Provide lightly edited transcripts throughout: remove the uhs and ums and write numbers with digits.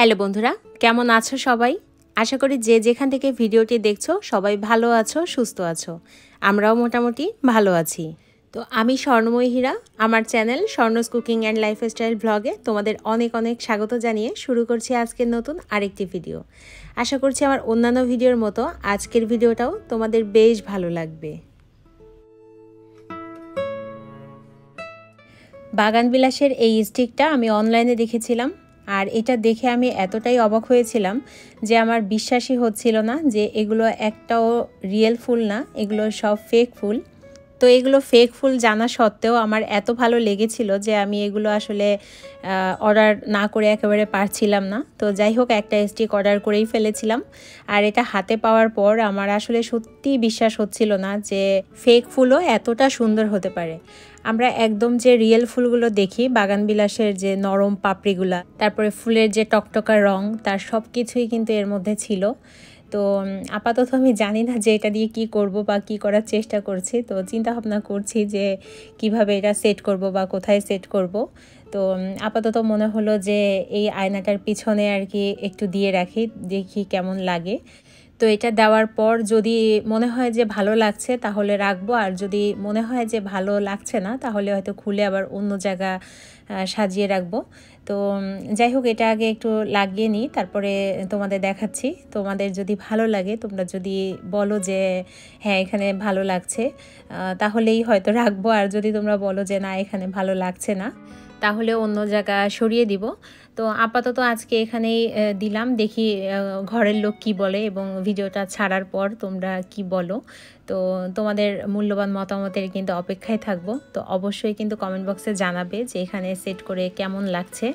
Hello বন্ধুরা, কেমন আছো সবাই? আশা করি যে যেখান থেকে ভিডিওটি দেখছো সবাই ভালো আছো, সুস্থ আছো। আমরাও মোটামুটি ভালো আছি। তো আমি স্বর্ণময়ী হীরা, আমার চ্যানেল স্বর্ণস কুকিং অ্যান্ড লাইফস্টাইল ব্লগে তোমাদের অনেক অনেক স্বাগত জানিয়ে শুরু করছি আজকের নতুন আরেকটি ভিডিও। আশা করছি আমার অন্যান্য ভিডিওর মতো আজকের ভিডিওটাও তোমাদের বেশ ভালো লাগবে। বাগান বিলাসের এই স্টিকটা আমি অনলাইনে দেখেছিলাম, আর এটা দেখে আমি এতটাই অবাক হয়েছিলাম যে আমার বিশ্বাসই হচ্ছিল না যে এগুলো একটাও রিয়েল ফুল না, এগুলো সব ফেক ফুল। তো এগুলো ফেক ফুল জানা সত্ত্বেও আমার এত ভালো লেগেছিল যে আমি এগুলো আসলে অর্ডার না করে একেবারে পারছিলাম না। তো যাই হোক, একটা স্টিক অর্ডার করেই ফেলেছিলাম, আর এটা হাতে পাওয়ার পর আমার আসলে সত্যিই বিশ্বাস হচ্ছিল না যে ফেক ফুলও এতটা সুন্দর হতে পারে। আমরা একদম যে রিয়েল ফুলগুলো দেখি, বাগানবিলাসের যে নরম পাপড়িগুলা, তারপরে ফুলের যে টকটকা রং, তার সব কিছুই কিন্তু এর মধ্যে ছিল। তো আপাতত আমি জানি না যে এটা দিয়ে কি করব বা কি করার চেষ্টা করছি। তো চিন্তা ভাবনা করছি যে কিভাবে এটা সেট করব বা কোথায় সেট করব। তো আপাতত মনে হলো যে এই আয়নাটার পিছনে আর কি একটু দিয়ে রাখি, দেখি কেমন লাগে। তো এটা দেওয়ার পর যদি মনে হয় যে ভালো লাগছে তাহলে রাখবো, আর যদি মনে হয় যে ভালো লাগছে না তাহলে হয়তো খুলে আবার অন্য জায়গা সাজিয়ে রাখবো। তো যাই হোক, এটা আগে একটু লাগিয়ে নিই, তারপরে তোমাদের দেখাচ্ছি। তোমাদের যদি ভালো লাগে, তোমরা যদি বলো যে হ্যাঁ এখানে ভালো লাগছে, তাহলেই হয়তো রাখবো। আর যদি তোমরা বলো যে না এখানে ভালো লাগছে না, তাহলে অন্য জায়গা সরিয়ে দিব। তো আপাতত আজকে এখানেই দিলাম, দেখি ঘরের লোক কি বলে এবং ভিডিওটা ছাড়ার পর তোমরা কি বলো। তো তোমাদের মূল্যবান মতামতের কিন্তু অপেক্ষায় থাকবো। তো অবশ্যই কিন্তু কমেন্ট বক্সে জানাবে যে এখানে সেট করে কেমন লাগছে,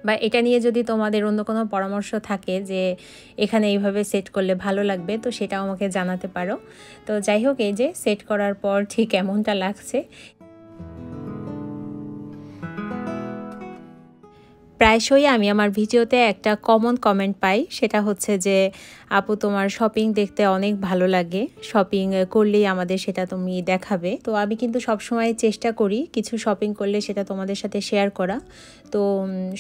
বা এটা নিয়ে যদি তোমাদের অন্য কোনো পরামর্শ থাকে যে এখানে এইভাবে সেট করলে ভালো লাগবে, তো সেটাও আমাকে জানাতে পারো। তো যাই হোক, এই যে সেট করার পর ঠিক কেমনটা লাগছে। প্রায়শই আমি আমার ভিডিওতে একটা কমন কমেন্ট পাই, সেটা হচ্ছে যে আপু তোমার শপিং দেখতে অনেক ভালো লাগে, শপিং করলেই আমাদের সেটা তুমি দেখাবে। তো আমি কিন্তু সবসময় চেষ্টা করি কিছু শপিং করলে সেটা তোমাদের সাথে শেয়ার করা। তো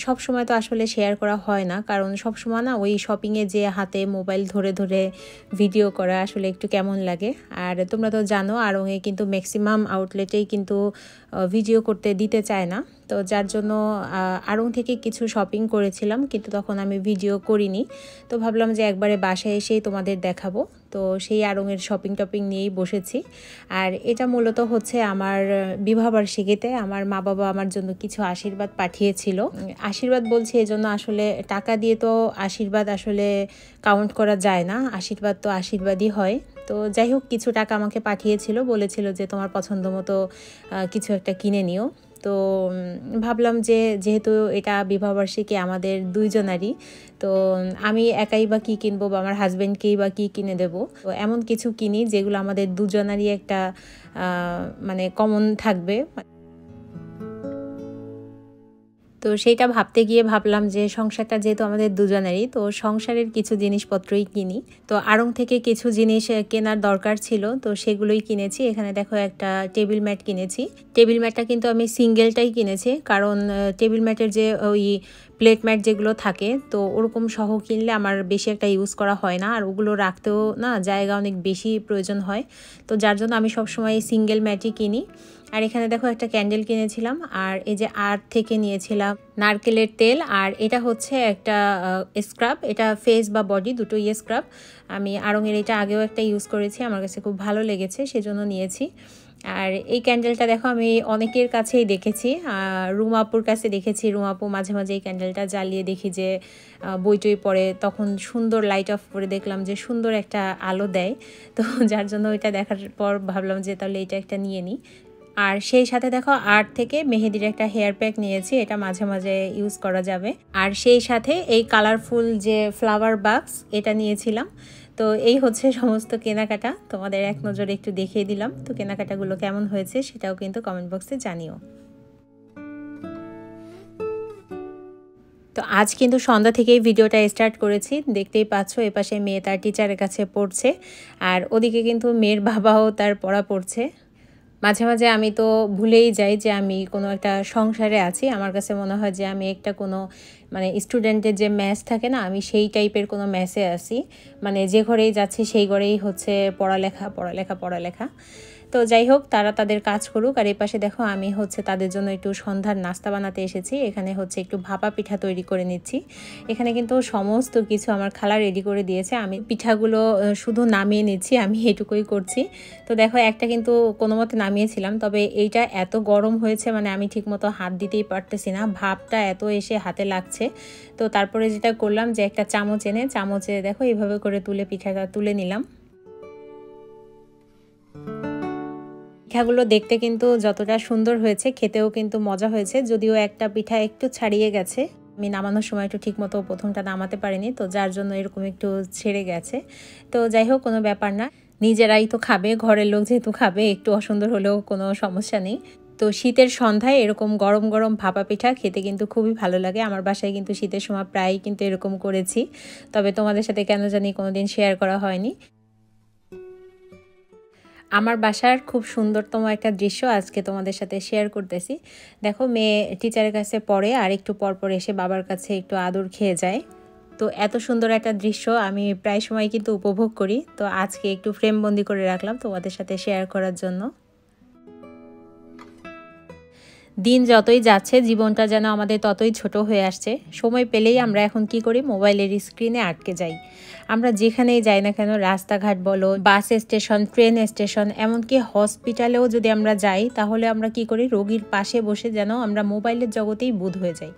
সব সময় তো আসলে শেয়ার করা হয় না, কারণ সব সময় না ওই শপিংয়ে যে হাতে মোবাইল ধরে ধরে ভিডিও করা আসলে একটু কেমন লাগে। আর তোমরা তো জানো আড়ংয়ে কিন্তু ম্যাক্সিমাম আউটলেটেই কিন্তু ভিডিও করতে দিতে চায় না। তো যার জন্য আড়ং থেকে কিছু শপিং করেছিলাম, কিন্তু তখন আমি ভিডিও করিনি। তো ভাবলাম যে একবারে বাসায় এসেই তোমাদের দেখাবো। তো সেই আড়ংয়ের শপিং টপিং নিয়েই বসেছি। আর এটা মূলত হচ্ছে আমার বিবাহবার্ষিকীতে আমার মা বাবা আমার জন্য কিছু আশীর্বাদ পাঠিয়েছিল। আশীর্বাদ বলছি এজন্য, আসলে টাকা দিয়ে তো আশীর্বাদ আসলে কাউন্ট করা যায় না, আশীর্বাদ তো আশীর্বাদই হয়। তো যাই হোক, কিছু টাকা আমাকে পাঠিয়েছিল, বলেছিল যে তোমার পছন্দ মতো কিছু একটা কিনে নিও। তো ভাবলাম যে যেহেতু এটা বিবাহবার্ষিকী আমাদের দুইজনারই, তো আমি একাই বা কী কিনবো বা আমার হাজব্যান্ডকেই বা কী কিনে দেবো। তো এমন কিছু কিনি যেগুলো আমাদের দুজনারই একটা মানে কমন থাকবে। তো সেইটা ভাবতে গিয়ে ভাবলাম যে সংসারটা যেহেতু আমাদের দুজনেরই, তো সংসারের কিছু জিনিসপত্রই কিনি। তো আড়ং থেকে কিছু জিনিস কেনার দরকার ছিল, তো সেগুলোই কিনেছি। এখানে দেখো একটা টেবিল ম্যাট কিনেছি। টেবিল ম্যাটটা কিন্তু আমি সিঙ্গেলটাই কিনেছি, কারণ টেবিল ম্যাটের যে ওই প্লেট ম্যাট যেগুলো থাকে, তো ওরকম সহ কিনলে আমার বেশি একটা ইউজ করা হয় না, আর ওগুলো রাখতেও না জায়গা অনেক বেশি প্রয়োজন হয়। তো যার জন্য আমি সবসময় সিঙ্গেল ম্যাটই কিনি। আর এখানে দেখো একটা ক্যান্ডেল কিনেছিলাম, আর এই যে আর্ট থেকে নিয়েছিলাম নারকেলের তেল, আর এটা হচ্ছে একটা স্ক্রাব, এটা ফেস বা বডি দুটোই স্ক্রাব। আমি আড়ংয়ের এটা আগেও একটা ইউজ করেছি, আমার কাছে খুব ভালো লেগেছে, সেজন্য নিয়েছি। আর এই ক্যান্ডেলটা দেখো আমি অনেকের কাছেই দেখেছি, রুমাপুর কাছে দেখেছি, রুমাপু মাঝে মাঝে এই ক্যান্ডেলটা জ্বালিয়ে দেখি যে বই টই পড়ে, তখন সুন্দর লাইট অফ করে দেখলাম যে সুন্দর একটা আলো দেয়। তো যার জন্য এটা দেখার পর ভাবলাম যে তাহলে এটা একটা নিয়ে নিই। আর সেই সাথে দেখো আর্ট থেকে মেহেদির একটা হেয়ার প্যাক নিয়েছি, এটা মাঝে মাঝে ইউজ করা যাবে। আর সেই সাথে এই কালারফুল যে ফ্লাওয়ার বাক্স এটা নিয়েছিলাম। তো এই হচ্ছে সমস্ত কেনাকাটা, তোমাদের এক নজরে একটু দেখিয়ে দিলাম। তো কেনাকাটাগুলো কেমন হয়েছে সেটাও কিন্তু কমেন্ট বক্সে জানিও। তো আজ কিন্তু সন্ধ্যা থেকেই ভিডিওটা স্টার্ট করেছি, দেখতেই পাচ্ছ এপাশে মেয়ে তার টিচারের কাছে পড়ছে, আর ওদিকে কিন্তু মেয়ের বাবাও তার পড়া পড়ছে। মাঝে মাঝে আমি তো ভুলেই যাই যে আমি কোনো একটা সংসারে আছি, আমার কাছে মনে হয় যে আমি একটা কোনো মানে স্টুডেন্টের যে মেস থাকে না, আমি সেই টাইপের কোনো মেসে আছি। মানে যে ঘরেই যাচ্ছি সেই ঘরেই হচ্ছে পড়ালেখা পড়ালেখা পড়ালেখা। তো যাই হোক, তারা তাদের কাজ করুক। আর এই পাশে দেখো আমি হচ্ছে তাদের জন্য একটু সন্ধ্যার নাস্তা বানাতে এসেছি। এখানে হচ্ছে একটু ভাপা পিঠা তৈরি করে নিচ্ছি। এখানে কিন্তু সমস্ত কিছু আমার খালা রেডি করে দিয়েছে, আমি পিঠাগুলো শুধু নামিয়ে নিচ্ছি, আমি এটুকুই করছি। তো দেখো একটা কিন্তু কোনো মতে নামিয়েছিলাম, তবে এইটা এত গরম হয়েছে মানে আমি ঠিকমতো হাত দিতেই পারতেছি না, ভাপটা এত এসে হাতে লাগছে। তো তারপরে যেটা করলাম যে একটা চামচ এনে চামচে দেখো এইভাবে করে তুলে পিঠাটা তুলে নিলাম। পিঠাগুলো দেখতে কিন্তু যতটা সুন্দর হয়েছে, খেতেও কিন্তু মজা হয়েছে, যদিও একটা পিঠা একটু ছাড়িয়ে গেছে। আমি নামানোর সময় একটু ঠিকমতো প্রথমটা নামাতে পারিনি, তো যার জন্য এরকম একটু ছেড়ে গেছে। তো যাই হোক, কোনো ব্যাপার না, নিজেরাই তো খাবে, ঘরের লোক যেহেতু খাবে, একটু অসুন্দর হলেও কোনো সমস্যা নেই। তো শীতের সন্ধ্যায় এরকম গরম গরম ভাপা পিঠা খেতে কিন্তু খুবই ভালো লাগে। আমার বাসায় কিন্তু শীতের সময় প্রায়ই কিন্তু এরকম করেছি, তবে তোমাদের সাথে কেন জানি কোনোদিন শেয়ার করা হয়নি। আমার বাসার খুব সুন্দরতম একটা দৃশ্য আজকে তোমাদের সাথে শেয়ার করতেছি। দেখো, মেয়ে টিচারের কাছে পড়ে আর একটু পরপর এসে বাবার কাছে একটু আদর খেয়ে যায়। তো এত সুন্দর একটা দৃশ্য আমি প্রায় সময় কিন্তু উপভোগ করি। তো আজকে একটু ফ্রেমবন্দি করে রাখলাম তোমাদের সাথে শেয়ার করার জন্য। দিন যতই যাচ্ছে জীবনটা যেন আমাদের ততই ছোট হয়ে আসছে। সময় পেলেই আমরা এখন কি করি, মোবাইলের স্ক্রিনে আটকে যাই। আমরা যেখানেই যাই না কেন, রাস্তাঘাট বলো, বাস স্টেশন, ট্রেন স্টেশন, এমনকি হসপিটালেও যদি আমরা যাই, তাহলে আমরা কি করি, রোগীর পাশে বসে যেন আমরা মোবাইলের জগতেই বুঁদ হয়ে যাই।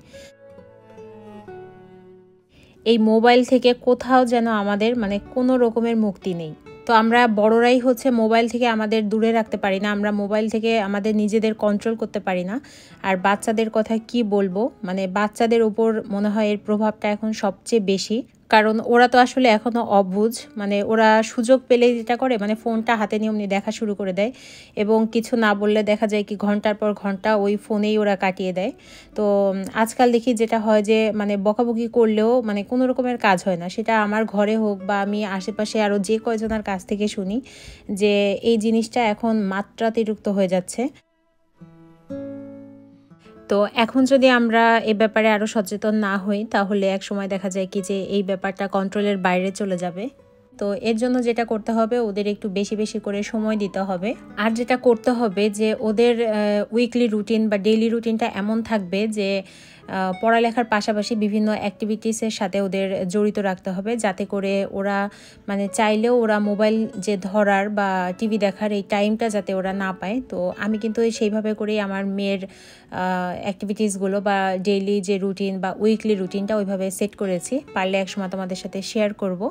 এই মোবাইল থেকে কোথাও যেন আমাদের মানে কোনো রকমের মুক্তি নেই। তো আমরা বড়রাই হচ্ছে মোবাইল থেকে আমাদের দূরে রাখতে পারি না, আমরা মোবাইল থেকে আমাদের নিজেদের কন্ট্রোল করতে পারি না। আর বাচ্চাদের কথা কি বলবো, মানে বাচ্চাদের উপর মনে হয় এর প্রভাবটা এখন সবচেয়ে বেশি, কারণ ওরা তো আসলে এখনও অবুঝ। মানে ওরা সুযোগ পেলেই যেটা করে, মানে ফোনটা হাতে নিয়ে অমনি দেখা শুরু করে দেয়, এবং কিছু না বললে দেখা যায় কি ঘন্টার পর ঘন্টা ওই ফোনেই ওরা কাটিয়ে দেয়। তো আজকাল দেখি যেটা হয় যে মানে বকাবকি করলেও মানে কোনো রকমের কাজ হয় না, সেটা আমার ঘরে হোক বা আমি আশেপাশে আরও যে কয়জনের কাছ থেকে শুনি যে এই জিনিসটা এখন মাত্রাতিরিক্ত হয়ে যাচ্ছে। তো এখন যদি আমরা এ ব্যাপারে আরও সচেতন না হই, তাহলে এক সময় দেখা যায় কি যে এই ব্যাপারটা কন্ট্রোলের বাইরে চলে যাবে। তো এর জন্য যেটা করতে হবে, ওদের একটু বেশি বেশি করে সময় দিতে হবে। আর যেটা করতে হবে যে ওদের উইকলি রুটিন বা ডেইলি রুটিনটা এমন থাকবে যে পড়ালেখার পাশাপাশি বিভিন্ন অ্যাক্টিভিটিসের সাথে ওদের জড়িত রাখতে হবে, যাতে করে ওরা মানে চাইলেও ওরা মোবাইল যে ধরার বা টিভি দেখার এই টাইমটা যাতে ওরা না পায়। তো আমি কিন্তু সেইভাবে করেই আমার মেয়ের অ্যাক্টিভিটিসগুলো বা ডেইলি যে রুটিন বা উইকলি রুটিনটা ওইভাবে সেট করেছি। পারলে একসময় তোমাদের সাথে শেয়ার করব।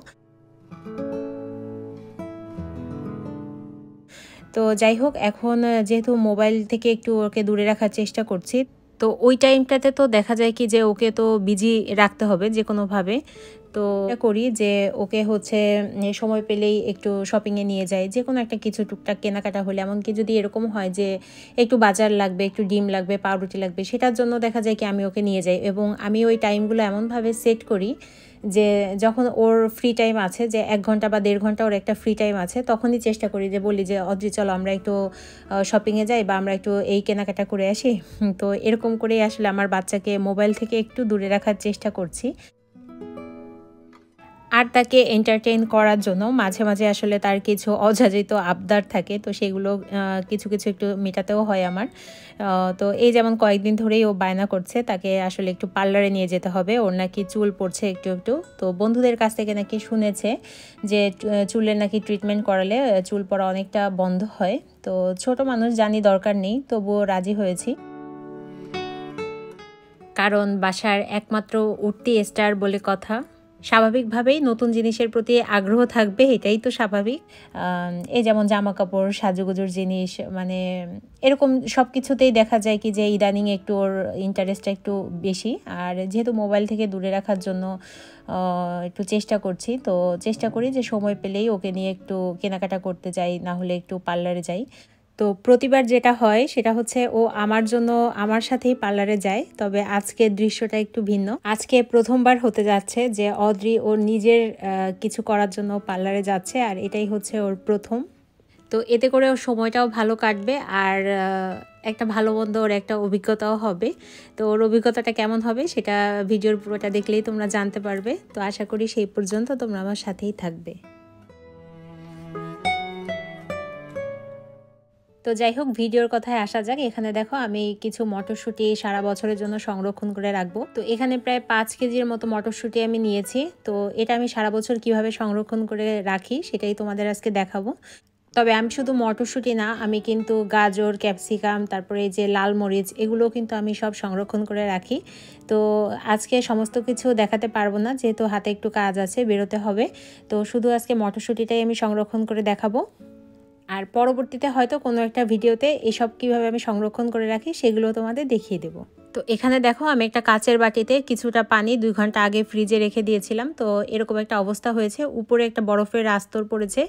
তো যাই হোক, এখন যেহেতু মোবাইল থেকে একটু ওকে দূরে রাখার চেষ্টা করছি, তো ওই টাইমটাতে তো দেখা যায় কি যে ওকে তো বিজি রাখতে হবে যে কোনোভাবে। তো করি যে ওকে হচ্ছে সময় পেলেই একটু শপিংয়ে নিয়ে যাই, যে কোনো একটা কিছু টুকটাক কেনাকাটা হলে, এমনকি যদি এরকম হয় যে একটু বাজার লাগবে, একটু ডিম লাগবে, পাউরুটি লাগবে, সেটার জন্য দেখা যায় কি আমি ওকে নিয়ে যাই। এবং আমি ওই টাইমগুলো এমনভাবে সেট করি যে যখন ওর ফ্রি টাইম আছে, যে 1 ঘন্টা বা 1.5 ঘন্টা ওর একটা ফ্রি টাইম আছে, তখনই চেষ্টা করি যে বলি যে অদ্রি চলো আমরা একটু শপিংয়ে যাই বা আমরা একটু এই কেনাকাটা করে আসি। তো এরকম করেই আসলে আমার বাচ্চাকে মোবাইল থেকে একটু দূরে রাখার চেষ্টা করছি। আর তাকে এন্টারটেইন করার জন্য মাঝে মাঝে আসলে তার কিছু অযাচিত আবদার থাকে, তো সেগুলো কিছু কিছু একটু মেটাতেও হয় আমার। তো এই যেমন কয়েকদিন ধরেই ও বায়না করছে তাকে আসলে একটু পার্লারে নিয়ে যেতে হবে, ওর নাকি চুল পড়ছে একটু একটু। তো বন্ধুদের কাছ থেকে নাকি শুনেছে যে চুলের নাকি ট্রিটমেন্ট করালে চুল পড়া অনেকটা বন্ধ হয়। তো ছোট মানুষ, জানি দরকার নেই, তবুও রাজি হয়েছি, কারণ বাসার একমাত্র উঠতি স্টার বলে কথা। স্বাভাবিকভাবেই নতুন জিনিসের প্রতি আগ্রহ থাকবে, এটাই তো স্বাভাবিক। এই যেমন জামা কাপড়, সাজুগুজুর জিনিস, মানে এরকম সব কিছুতেই দেখা যায় কি যে ইদানিং একটু ওর ইন্টারেস্টটা একটু বেশি। আর যেহেতু মোবাইল থেকে দূরে রাখার জন্য একটু চেষ্টা করছি, তো চেষ্টা করি যে সময় পেলেই ওকে নিয়ে একটু কেনাকাটা করতে যাই, না হলে একটু পার্লারে যাই। তো প্রতিবার যেটা হয় সেটা হচ্ছে ও আমার জন্য আমার সাথেই পার্লারে যায়, তবে আজকের দৃশ্যটা একটু ভিন্ন। আজকে প্রথমবার হতে যাচ্ছে যে অদ্রি ওর নিজের কিছু করার জন্য পার্লারে যাচ্ছে, আর এটাই হচ্ছে ওর প্রথম। তো এতে করে ওর সময়টাও ভালো কাটবে, আর একটা ভালো মন্দ ওর একটা অভিজ্ঞতাও হবে। তো ওর অভিজ্ঞতাটা কেমন হবে সেটা ভিডিওর পুরোটা দেখলেই তোমরা জানতে পারবে। তো আশা করি সেই পর্যন্ত তোমরা আমার সাথেই থাকবে। তো যাই হোক, ভিডিওর কথায় আসা যাক। এখানে দেখো আমি কিছু মটরশুঁটি সারা বছরের জন্য সংরক্ষণ করে রাখবো। তো এখানে প্রায় 5 কেজির মতো মটরশুঁটি আমি নিয়েছি। তো এটা আমি সারা বছর কিভাবে সংরক্ষণ করে রাখি সেটাই তোমাদের আজকে দেখাবো। তবে আমি শুধু মটরশুঁটি না, আমি কিন্তু গাজর, ক্যাপসিকাম, তারপরে এই যে লাল মরিচ, এগুলো কিন্তু আমি সব সংরক্ষণ করে রাখি। তো আজকে সমস্ত কিছু দেখাতে পারবো না, যেহেতু হাতে একটু কাজ আছে, বেরোতে হবে। তো শুধু আজকে মটরশুঁটিটাই আমি সংরক্ষণ করে দেখাবো। আর পরবর্তীতে হয়তো কোনো একটা ভিডিওতে এসব কিভাবে আমি সংরক্ষণ করে রাখি সেগুলো তোমাদের দেখিয়ে দেবো। তো এখানে দেখো আমি একটা কাচের বাটিতে কিছুটা পানি 2 ঘন্টা আগে ফ্রিজে রেখে দিয়েছিলাম। তো এরকম একটা অবস্থা হয়েছে, উপরে একটা বরফের আস্তর পড়েছে,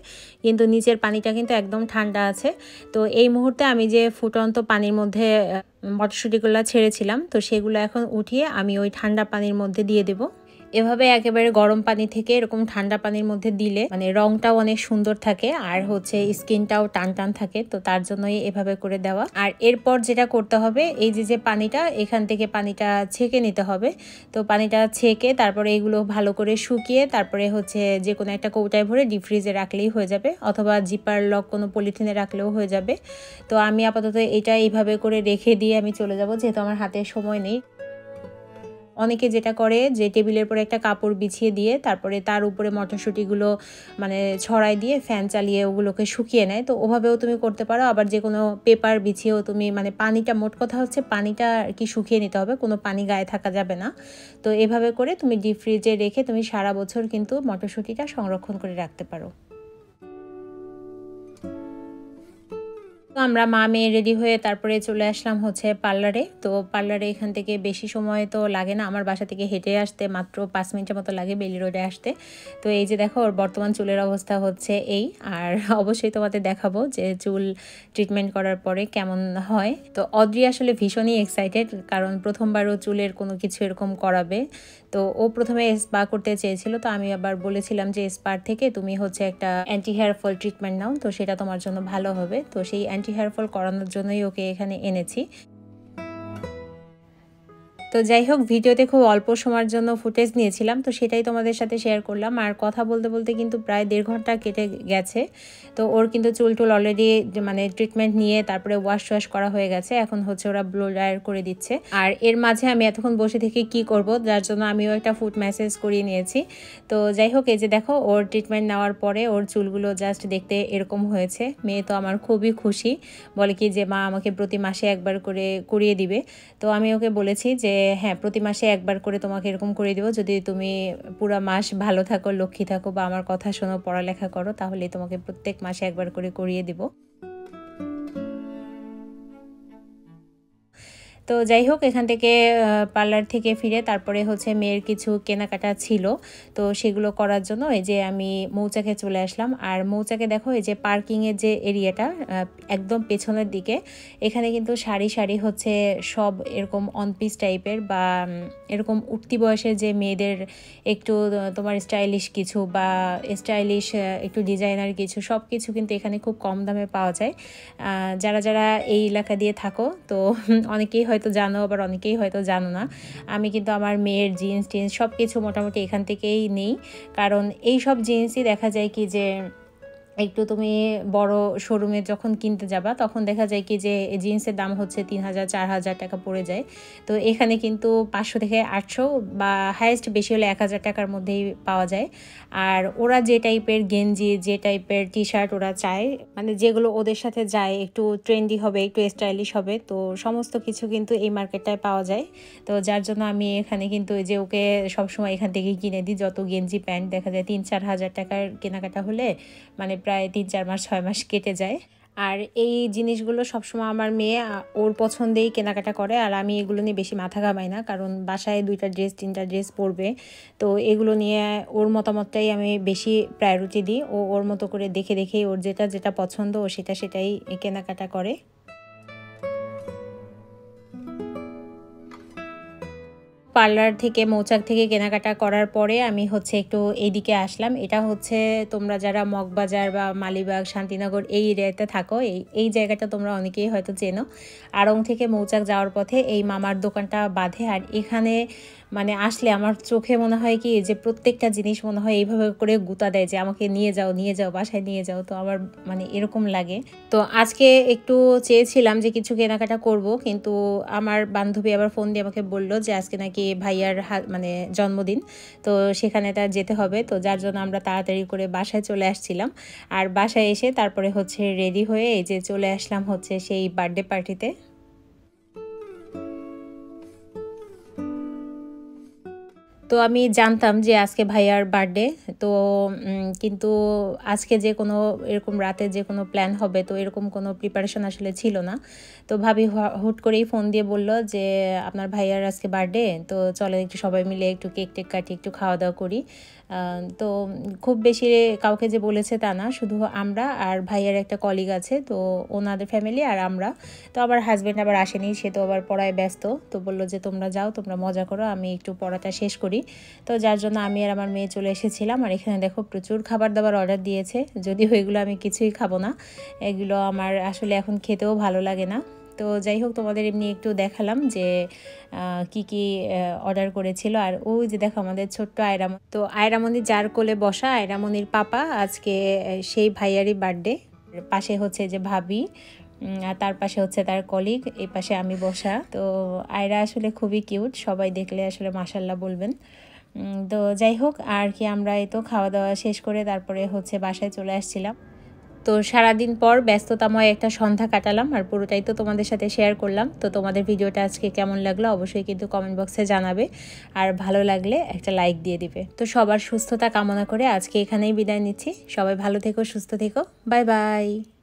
কিন্তু নিচের পানিটা কিন্তু একদম ঠান্ডা আছে। তো এই মুহূর্তে আমি যে ফুটন্ত পানির মধ্যে মটরশুঁটিগুলো ছেড়েছিলাম, তো সেগুলো এখন উঠিয়ে আমি ওই ঠান্ডা পানির মধ্যে দিয়ে দেবো। এভাবে একেবারে গরম পানি থেকে এরকম ঠান্ডা পানির মধ্যে দিলে মানে রংটাও অনেক সুন্দর থাকে, আর হচ্ছে স্কিনটাও টান টান থাকে। তো তার জন্যই এভাবে করে দেওয়া। আর এরপর যেটা করতে হবে, এই যে পানিটা, এখান থেকে পানিটা ছেঁকে নিতে হবে। তো পানিটা ছেঁকে তারপরে এগুলো ভালো করে শুকিয়ে তারপরে হচ্ছে যে কোনো একটা কৌটায় ভরে ডিপ ফ্রিজে রাখলেই হয়ে যাবে, অথবা জিপার লক কোনো পলিথিনে রাখলেও হয়ে যাবে। তো আমি আপাতত এটা এইভাবে করে রেখে দিয়ে আমি চলে যাব, যেহেতু আমার হাতে সময় নেই। অনেকে যেটা করে যে টেবিলের পরে একটা কাপড় বিছিয়ে দিয়ে তারপরে তার উপরে মটরশুঁটিগুলো মানে ছড়াই দিয়ে ফ্যান চালিয়ে ওগুলোকে শুকিয়ে নেয়। তো ওভাবেও তুমি করতে পারো, আবার যে কোনো পেপার বিছিয়েও তুমি মানে পানিটা, মোট কথা হচ্ছে পানিটা আর কি শুকিয়ে নিতে হবে, কোনো পানি গায়ে থাকা যাবে না। তো এভাবে করে তুমি ডিপ ফ্রিজে রেখে তুমি সারা বছর কিন্তু মটরশুঁটিটা সংরক্ষণ করে রাখতে পারো। তো আমরা মা মেয়ে রেডি হয়ে তারপরে চলে আসলাম হচ্ছে পার্লারে। তো পার্লারে এখান থেকে বেশি সময় তো লাগে না, আমার বাসা থেকে হেঁটে আসতে মাত্র 5 মিনিটের মতো লাগে বেলি রোডে আসতে। তো এই যে দেখো ওর বর্তমান চুলের অবস্থা হচ্ছে এই। আর অবশ্যই তোমাদের দেখাবো যে চুল ট্রিটমেন্ট করার পরে কেমন হয়। তো অদ্রি আসলে ভীষণই এক্সাইটেড, কারণ প্রথমবারও চুলের কোনো কিছু এরকম করাবে। তো ও প্রথমে স্পা করতে চেয়েছিল, তো আমি আবার বলেছিলাম যে স্পার থেকে তুমি হচ্ছে একটা অ্যান্টি হেয়ার ফল ট্রিটমেন্ট নাও, তো সেটা তোমার জন্য ভালো হবে। তো সেই অ্যান্টি হেয়ার ফল করানোর জন্যই ওকে এখানে এনেছি। তো যাই হোক, ভিডিওতে খুব অল্প সময়ের জন্য ফুটেজ নিয়েছিলাম, তো সেটাই তোমাদের সাথে শেয়ার করলাম। আর কথা বলতে বলতে কিন্তু প্রায় 1.5 ঘন্টা কেটে গেছে। তো ওর কিন্তু চুল অলরেডি মানে ট্রিটমেন্ট নিয়ে তারপরে ওয়াশ করা হয়ে গেছে। এখন হচ্ছে ওরা ব্লো ড্রায়ার করে দিচ্ছে। আর এর মাঝে আমি এতক্ষণ বসে থেকে কি করব, যার জন্য আমিও একটা ফুড ম্যাসেজ করিয়ে নিয়েছি। তো যাই হোক, এই যে দেখো ওর ট্রিটমেন্ট নেওয়ার পরে ওর চুলগুলো জাস্ট দেখতে এরকম হয়েছে। মেয়ে তো আমার খুবই খুশি, বলে কি যে মা আমাকে প্রতি মাসে একবার করে করিয়ে দিবে। তো আমি ওকে বলেছি যে হ্যাঁ, প্রতি মাসে একবার করে তোমাকে এরকম করে দেবো, যদি তুমি পুরো মাস ভালো থাকো, লক্ষ্মী থাকো বা আমার কথা শোনো, পড়ালেখা করো, তাহলে তোমাকে প্রত্যেক মাসে একবার করে করিয়ে দিব। তো যাই হোক, এখান থেকে পার্লার থেকে ফিরে তারপরে হচ্ছে মেয়ের কিছু কেনাকাটা ছিল, তো সেগুলো করার জন্য এই যে আমি মৌচাকে চলে আসলাম। আর মৌচাকে দেখো এই যে পার্কিংয়ের যে এরিয়াটা একদম পেছনের দিকে, এখানে কিন্তু সারি সারি হচ্ছে সব এরকম অনপিস টাইপের বা এরকম উঠতি বয়সের যে মেয়েদের একটু তোমার স্টাইলিশ কিছু বা স্টাইলিশ একটু ডিজাইনার কিছু, সব কিছু কিন্তু এখানে খুব কম দামে পাওয়া যায়। যারা যারা এই এলাকা দিয়ে থাকো তো অনেকেই হয়তো জানো, আবার অনেকেই হয়তো জানো না। আমি কিন্তু আমার মেয়ের জিন্স টিন্স সব কিছু মোটামুটি এখান থেকেই নিই, কারণ এই সব জিন্সই দেখা যায় কি যে একটু তুমি বড় শোরুমে যখন কিনতে যাবা তখন দেখা যায় কি যে জিন্সের দাম হচ্ছে 3,000-4,000 টাকা পড়ে যায়। তো এখানে কিন্তু 500 থেকে 800 বা হাইয়েস্ট বেশি হলে 1,000 টাকার মধ্যেই পাওয়া যায়। আর ওরা যে টাইপের গেঞ্জি, যে টাইপের টি শার্ট ওরা চায়, মানে যেগুলো ওদের সাথে যায়, একটু ট্রেন্ডি হবে, একটু স্টাইলিশ হবে, তো সমস্ত কিছু কিন্তু এই মার্কেটটায় পাওয়া যায়। তো যার জন্য আমি এখানে কিন্তু যে ওকে সবসময় এখান থেকেই কিনে দিই। যত গেঞ্জি প্যান্ট দেখা যায় 3-4 হাজার টাকার কেনাকাটা হলে মানে প্রায় 3-4 মাস 6 মাস কেটে যায়। আর এই জিনিসগুলো সবসময় আমার মেয়ে ওর পছন্দেই কেনাকাটা করে, আর আমি এগুলো নিয়ে বেশি মাথা ঘামাই না, কারণ বাসায় 2টা ড্রেস 3টা ড্রেস পরবে। তো এগুলো নিয়ে ওর মতামতটাই আমি বেশি প্রায়োরিটি দিই। ওর মতো করে দেখে দেখেই ওর যেটা যেটা পছন্দ ও সেটাই কেনাকাটা করে। পার্লার থেকে মৌচাক থেকে কেনাকাটা করার পরে আমি হচ্ছে একটু এইদিকে আসলাম। এটা হচ্ছে তোমরা যারা মগবাজার বা মালিবাগ শান্তিনগর এই এরিয়াতে থাকো, এই জায়গাটা তোমরা অনেকেই হয়তো চেনো। আড়ং থেকে মৌচাক যাওয়ার পথে এই মামার দোকানটা বাঁধে। আর এখানে মানে আসলে আমার চোখে মনে হয় কি যে প্রত্যেকটা জিনিস মনে হয় এইভাবে করে গুতা দেয় যে আমাকে নিয়ে যাও বাসায় নিয়ে যাও। তো আমার মানে এরকম লাগে। তো আজকে একটু চেয়েছিলাম যে কিছু কেনাকাটা করব, কিন্তু আমার বান্ধবী আবার ফোন দিয়ে আমাকে বলল যে আজকে নাকি ভাইয়ার মানে জন্মদিন, তো সেখানে তার যেতে হবে। তো যার জন্য আমরা তাড়াতাড়ি করে বাসায় চলে আসছিলাম। আর বাসায় এসে তারপরে হচ্ছে রেডি হয়ে এই যে চলে আসলাম হচ্ছে সেই বার্থডে পার্টিতে। তো আমি জানতাম যে আজকে ভাইয়ার বার্থডে, তো কিন্তু আজকে যে কোনো এরকম রাতে যে কোনো প্ল্যান হবে, তো এরকম কোনো প্রিপারেশন আসলে ছিল না। তো ভাবি হুট করেই ফোন দিয়ে বলল যে আপনার ভাইয়ার আজকে বার্থডে, তো চলে একটু সবাই মিলে একটু কেক টেক কাটি, একটু খাওয়া দাওয়া করি। তো খুব বেশি কাউকে যে বলেছে তা না, শুধু আমরা আর ভাইয়ার একটা কলিগ আছে, তো ওনাদের ফ্যামিলি আর আমরা। তো আবার হাজব্যান্ড আবার আসেনি, সে তো আবার পড়ায় ব্যস্ত। তো বললো যে তোমরা যাও, তোমরা মজা করো, আমি একটু পড়াটা শেষ করি। তো যার জন্য আমি আর আমার মেয়ে চলে এসেছিলাম। আর এখানে দেখো প্রচুর খাবার দাবার অর্ডার দিয়েছে, যদিও এগুলো আমি কিছুই খাবো না, এগুলো আমার আসলে এখন খেতেও ভালো লাগে না। তো যাই হোক, তোমাদের এমনি একটু দেখালাম যে কি কি অর্ডার করেছিল। আর ওই যে দেখো আমাদের ছোট্ট আয়রামণি, তো আয়রামণি যার কোলে বসা, আয়রামণির পাপা আজকে সেই ভাইয়ারই বার্থডে। পাশে হচ্ছে যে ভাবি, আর তার পাশে হচ্ছে তার কলিগ, এই পাশে আমি বসা। তো আয়রা আসলে খুবই কিউট, সবাই দেখলে আসলে মাশাল্লাহ বলবেন। তো যাই হোক, আর কি আমরা এই তো খাওয়া দাওয়া শেষ করে তারপরে হচ্ছে বাসায় চলে আসছিলাম। তো সারাদিন পর ব্যস্ততাময় একটা সন্ধ্যা কাটালাম, আর পুরোটাই তো তোমাদের সাথে শেয়ার করলাম। তো তোমাদের ভিডিওটা আজকে কেমন লাগলো অবশ্যই কিন্তু কমেন্ট বক্সে জানাবে, আর ভালো লাগলে একটা লাইক দিয়ে দিবে। তো সবার সুস্থতা কামনা করে আজকে এখানেই বিদায় নিচ্ছি। সবাই ভালো থেকো, সুস্থ থেকো, বাই বাই।